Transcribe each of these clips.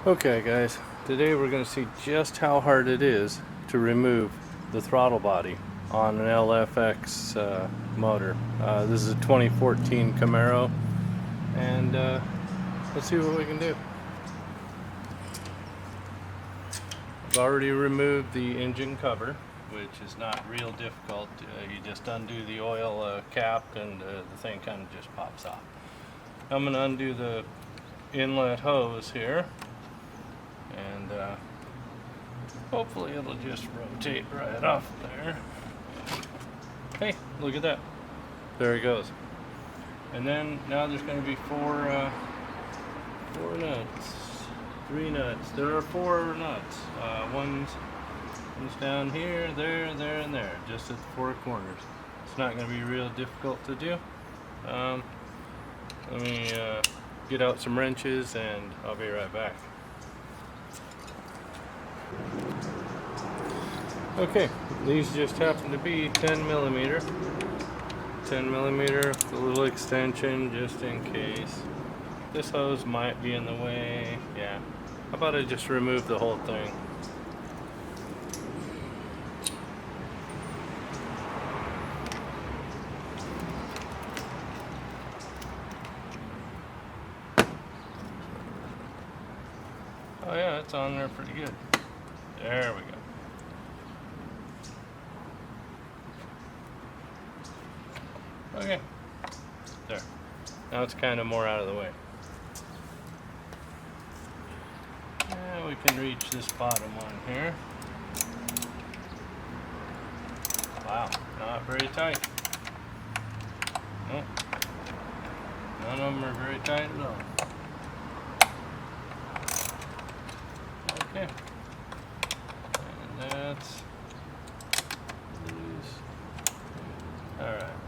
Okay guys, today we're going to see just how hard it is to remove the throttle body on an LFX motor. This is a 2014 Camaro, and let's see what we can do. I've already removed the engine cover, which is not real difficult. You just undo the oil cap and the thing kind of just pops off. I'm going to undo the inlet hose here, and hopefully it'll just rotate right off there. Hey, look at that. There it goes. And then now there's going to be four nuts. 3 nuts. There are 4 nuts. One's down here, there, and there, just at the 4 corners. It's not going to be real difficult to do. Let me get out some wrenches and I'll be right back. Okay, these just happen to be 10 millimeter, with a little extension just in case. This hose might be in the way. Yeah, how about I just remove the whole thing? Oh yeah, it's on there pretty good. There we go. Okay, there. Now it's kind of more out of the way. Now we can reach this bottom one here. Wow, not very tight. Nope. None of them are very tight at all. Okay. And that's loose. Alright.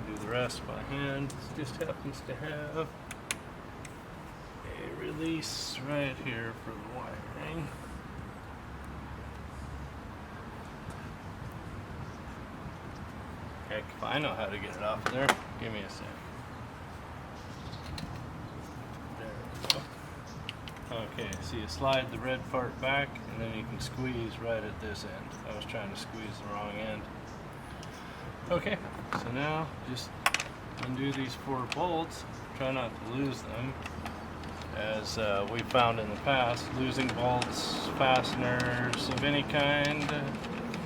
Do the rest by hand. This just happens to have a release right here for the wiring. Heck, if I know how to get it off there, give me a sec. There we go. Okay, so you slide the red part back and then you can squeeze right at this end. I was trying to squeeze the wrong end. Okay, so now just undo these 4 bolts. Try not to lose them. As we found in the past, losing bolts, fasteners of any kind,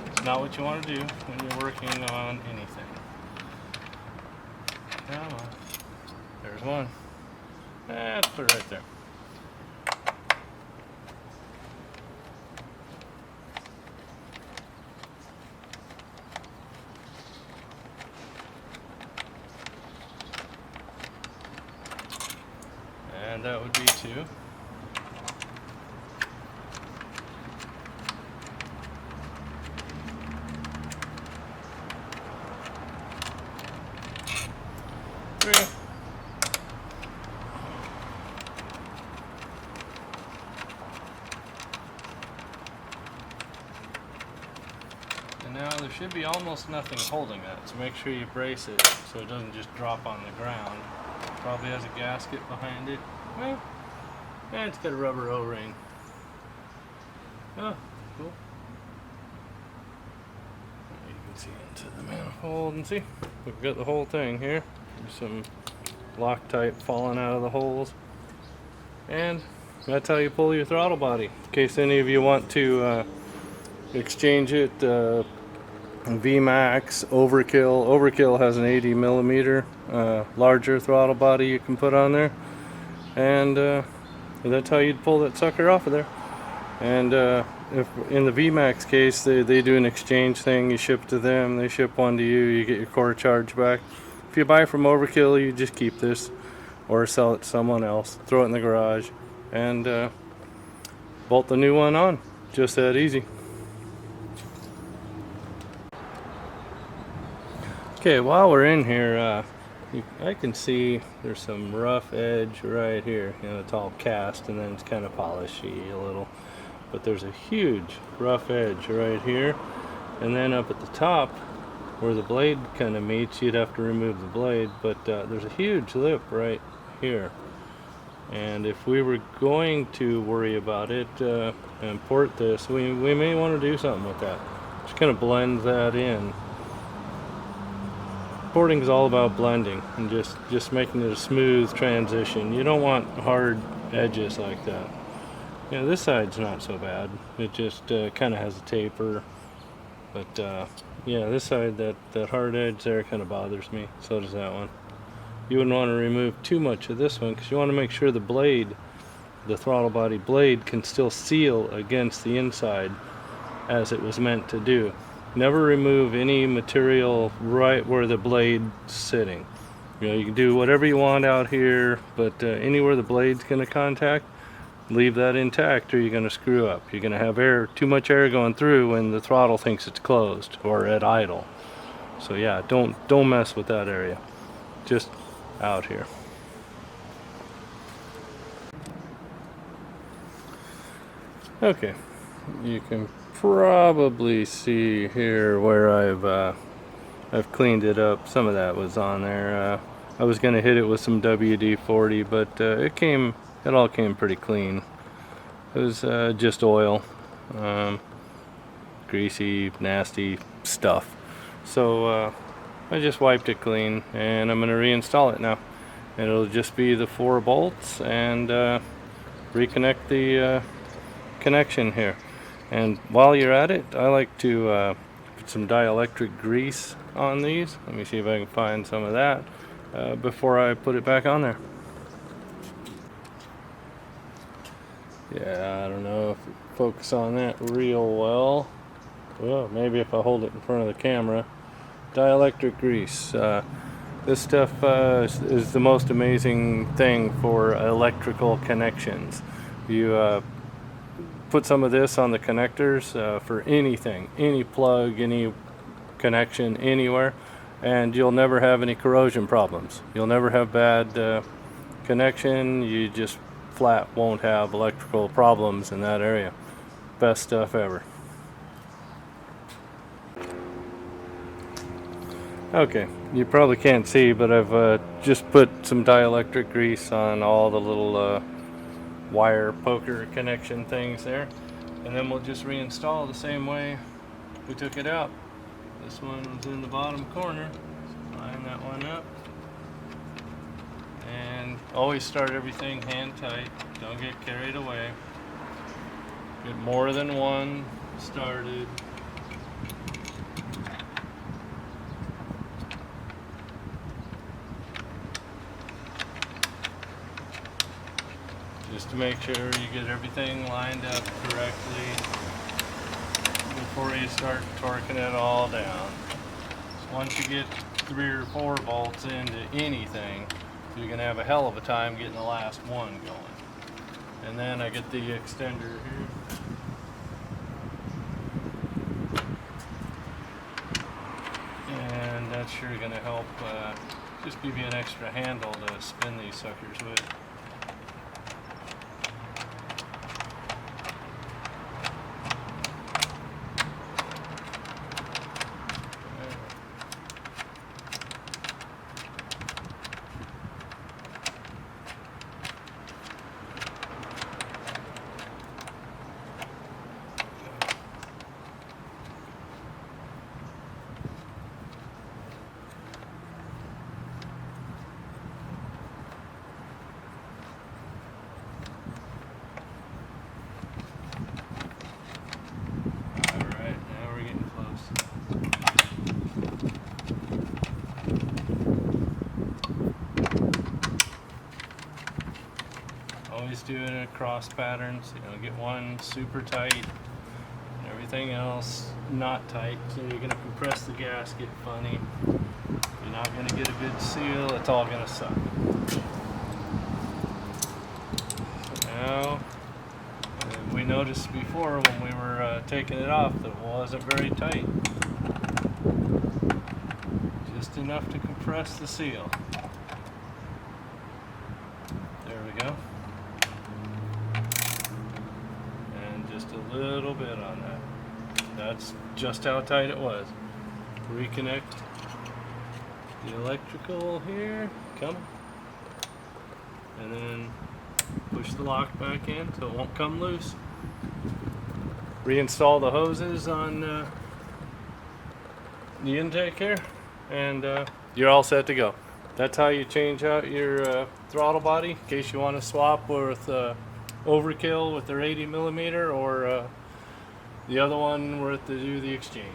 it's not what you want to do when you're working on anything. Come on. There's one. Let's put it right there. And that would be 2. 3. And now there should be almost nothing holding that, so make sure you brace it so it doesn't just drop on the ground. Probably has a gasket behind it. Well, and it's got a rubber O-ring. Oh, cool. You can see into the manifold and see, we've got the whole thing here. There's some Loctite falling out of the holes. And that's how you pull your throttle body. In case any of you want to exchange it, VMAX, Overkill. Overkill has an 80 millimeter larger throttle body you can put on there. And that's how you'd pull that sucker off of there. And if in the VMAX case, they do an exchange thing. You ship to them, they ship one to you, you get your core charge back. If you buy from Overkill, you just keep this or sell it to someone else, throw it in the garage, and bolt the new one on. Just that easy. Okay, while we're in here, I can see there's some rough edge right here. You know, it's all cast and then it's kind of polishy a little. But there's a huge rough edge right here. And then up at the top, where the blade kind of meets, you'd have to remove the blade. But there's a huge lip right here. And if we were going to worry about it and port this, we may want to do something with that. Just kind of blend that in. Porting is all about blending and just making it a smooth transition. You don't want hard edges like that. Yeah, this side's not so bad. It just kind of has a taper. But yeah, this side, that hard edge there kind of bothers me. So does that one. You wouldn't want to remove too much of this one because you want to make sure the blade, the throttle body blade, can still seal against the inside as it was meant to do. Never remove any material right where the blade's sitting. You know, you can do whatever you want out here, but anywhere the blade's going to contact, leave that intact or you're going to screw up. You're going to have too much air going through when the throttle thinks it's closed or at idle. So yeah, don't mess with that area. Just out here. Okay, you can probably see here where I've cleaned it up. Some of that was on there. I was gonna hit it with some WD-40, but it all came pretty clean. It was just oil, greasy, nasty stuff. So I just wiped it clean, and I'm gonna reinstall it now. And it'll just be the 4 bolts and reconnect the connection here. And while you're at it, I like to put some dielectric grease on these. Let me see if I can find some of that before I put it back on there. Yeah, I don't know if you focus on that real well. Well, maybe if I hold it in front of the camera. Dielectric grease. This stuff is the most amazing thing for electrical connections. You put some of this on the connectors for anything, any plug, any connection, anywhere, and you'll never have any corrosion problems. You'll never have bad connection. You just flat won't have electrical problems in that area. Best stuff ever. Okay, you probably can't see, but I've just put some dielectric grease on all the little wire poker connection things there, and then we'll just reinstall the same way we took it out. This one was in the bottom corner. Line that one up, and always start everything hand tight. Don't get carried away. Get more than one started. Just to make sure you get everything lined up correctly before you start torquing it all down. So once you get 3 or 4 bolts into anything, you're going to have a hell of a time getting the last one going. And then I get the extender here. And that's sure going to help just give you an extra handle to spin these suckers with. Always do it in cross patterns, get one super tight and everything else not tight, so you're going to compress the gasket funny. You're not going to get a good seal, it's all going to suck. So now, we noticed before when we were taking it off that it wasn't very tight. Just enough to compress the seal. There we go. Just a little bit on that. That's just how tight it was. Reconnect the electrical here, come, and then push the lock back in so it won't come loose. Reinstall the hoses on the intake here, and you're all set to go. That's how you change out your throttle body in case you want to swap with Overkill with their 80mm or the other one to do the exchange.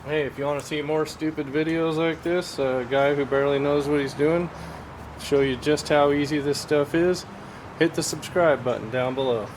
Hey, if you want to see more stupid videos like this, a guy who barely knows what he's doing, show you just how easy this stuff is, hit the subscribe button down below.